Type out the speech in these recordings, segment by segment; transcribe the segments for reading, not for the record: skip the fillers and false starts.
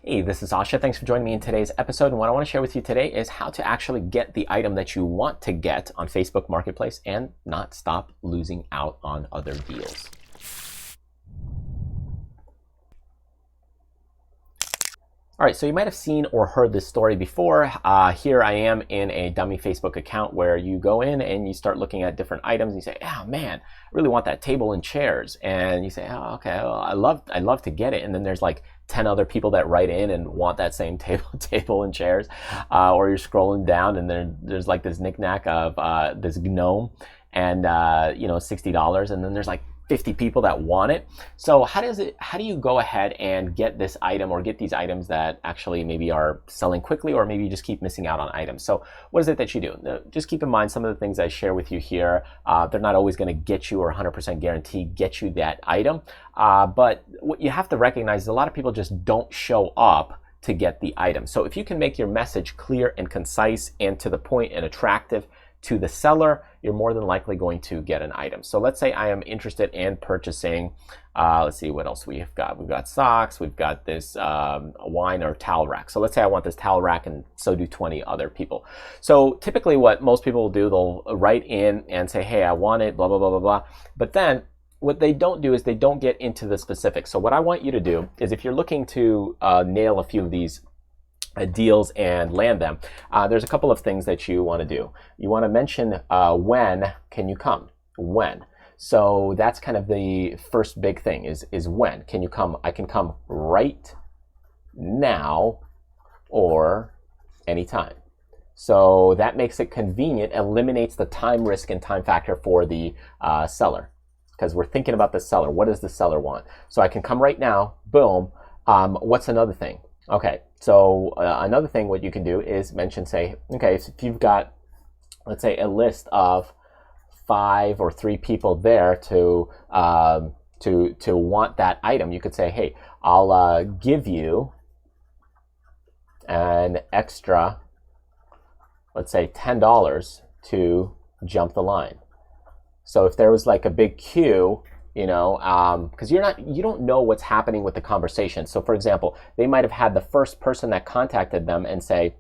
Hey, this is Asha. Thanks for joining me in today's episode. And what I want to share with you today is how to actually get the item that you want to get on Facebook Marketplace and not stop losing out on other deals. All right, so you might have seen or heard this story before. Here I am in a dummy Facebook account where you go in and you start looking at different items and you say, oh man, I really want that table and chairs. And you say, oh, okay, well, I'd love to get it. And then there's like 10 other people that write in and want that same table and chairs. Or you're scrolling down and there's like this knickknack of this gnome and $60. And then there's like 50 people that want it. So how do you go ahead and get this item or get these items that actually maybe are selling quickly, or maybe you just keep missing out on items? So what is it that you do? Just keep in mind some of the things I share with you here. They're not always going to get you or 100% guarantee get you that item. But what you have to recognize is a lot of people just don't show up to get the item. So if you can make your message clear and concise and to the point and attractive to the seller, you're more than likely going to get an item. So let's say I am interested in purchasing, let's see what else we've got. We've got socks, we've got this wine or towel rack. So let's say I want this towel rack and so do 20 other people. So typically what most people will do, they'll write in and say, hey, I want it, blah, blah, blah, blah, blah. But then what they don't do is they don't get into the specifics. So what I want you to do is if you're looking to nail a few of these deals and land them, there's a couple of things that you want to do. You want to mention when can you come? When. So that's kind of the first big thing is when can you come? I can come right now or anytime. So that makes it convenient, eliminates the time risk and time factor for the seller, because we're thinking about the seller. What does the seller want? So I can come right now, boom. What's another thing? Okay, so another thing what you can do is mention, say, okay, if you've got, let's say, a list of 5 or 3 people there to want that item, you could say, hey, I'll give you an extra, let's say, $10 to jump the line. So if there was like a big queue, because you don't know what's happening with the conversation. So for example, they might have had the first person that contacted them and say,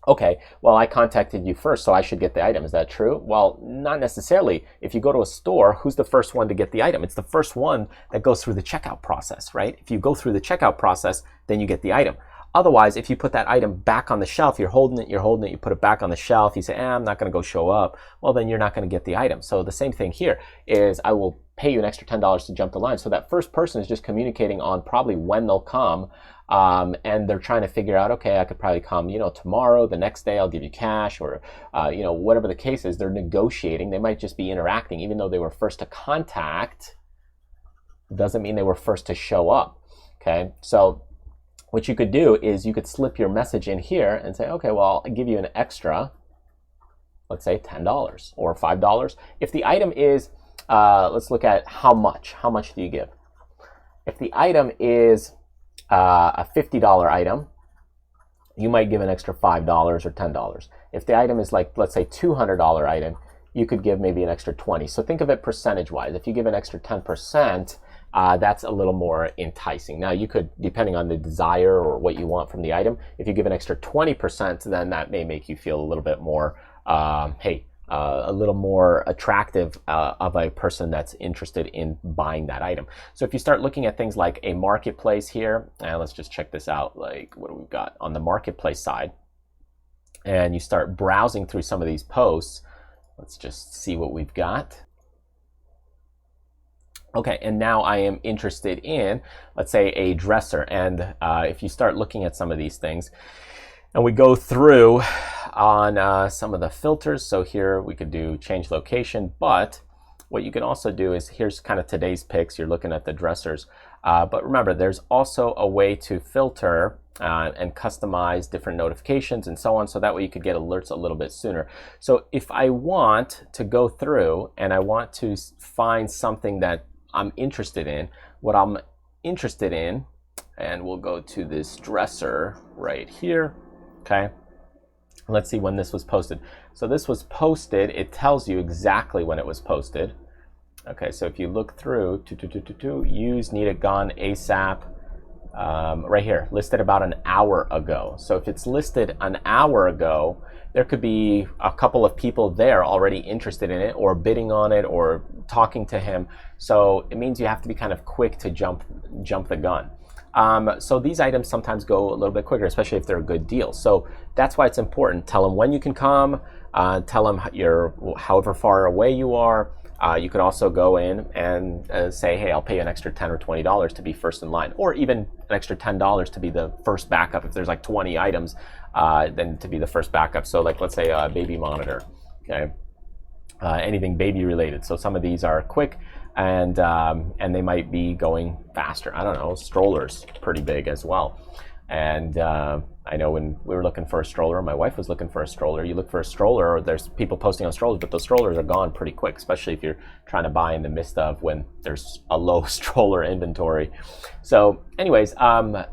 okay, well, I contacted you first, so I should get the item. Is that true? Well, not necessarily. If you go to a store, who's the first one to get the item? It's the first one that goes through the checkout process, right? If you go through the checkout process, then you get the item. Otherwise, if you put that item back on the shelf, you're holding it, you put it back on the shelf, you say, I'm not going to go show up, well, then you're not going to get the item. So the same thing here is I will pay you an extra $10 to jump the line. So that first person is just communicating on probably when they'll come, and they're trying to figure out, okay, I could probably come, tomorrow, the next day I'll give you cash, or, whatever the case is, they're negotiating. They might just be interacting. Even though they were first to contact, doesn't mean they were first to show up, okay? So what you could do is you could slip your message in here and say, okay, well, I'll give you an extra, let's say $10 or $5. If the item is, let's look at how much do you give? If the item is a $50 item, you might give an extra $5 or $10. If the item is like, let's say $200 item, you could give maybe an extra 20. So think of it percentage-wise. If you give an extra 10%, that's a little more enticing. Now you could, depending on the desire or what you want from the item, if you give an extra 20%, then that may make you feel a little bit more, a little more attractive of a person that's interested in buying that item. So if you start looking at things like a marketplace here, and let's just check this out, like what do we got on the marketplace side, and you start browsing through some of these posts, let's just see what we've got. Okay, and now I am interested in, let's say, a dresser. And if you start looking at some of these things, and we go through on some of the filters, so here we could do change location, but what you can also do is, here's kind of today's picks, you're looking at the dressers, but remember, there's also a way to filter and customize different notifications and so on, so that way you could get alerts a little bit sooner. So if I want to go through and I want to find something that I'm interested in, what I'm interested in, and we'll go to this dresser right here, okay? Let's see when this was posted. So this was posted, it tells you exactly when it was posted. Okay, so if you look through, use, need it gone ASAP, right here, listed about an hour ago. So if it's listed an hour ago, there could be a couple of people there already interested in it or bidding on it or talking to him. So it means you have to be kind of quick to jump the gun. So these items sometimes go a little bit quicker, especially if they're a good deal. So that's why it's important. Tell them when you can come. Tell them however far away you are. You could also go in and say, hey, I'll pay you an extra $10 or $20 to be first in line, or even an extra $10 to be the first backup. If there's like 20 items, then to be the first backup. So like, let's say a baby monitor, okay? Anything baby related. So some of these are quick and they might be going faster. I don't know, strollers, pretty big as well. And I know when we were looking for a stroller, my wife was looking for a stroller. You look for a stroller, or there's people posting on strollers, but those strollers are gone pretty quick, especially if you're trying to buy in the midst of when there's a low stroller inventory. So anyways,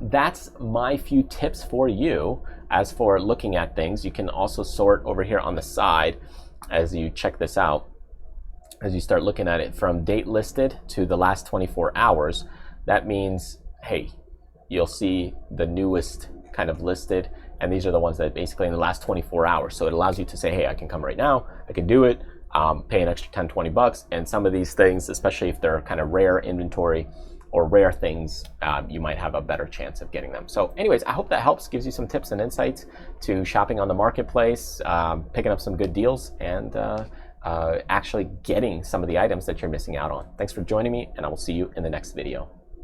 that's my few tips for you. As for looking at things, you can also sort over here on the side as you check this out. As you start looking at it from date listed to the last 24 hours, that means, hey, you'll see the newest kind of listed, and these are the ones that basically in the last 24 hours. So it allows you to say, hey, I can come right now, I can do it, pay an extra 10, 20 bucks. And some of these things, especially if they're kind of rare inventory or rare things, you might have a better chance of getting them. So anyways, I hope that helps, gives you some tips and insights to shopping on the marketplace, picking up some good deals, and actually getting some of the items that you're missing out on. Thanks for joining me, and I will see you in the next video.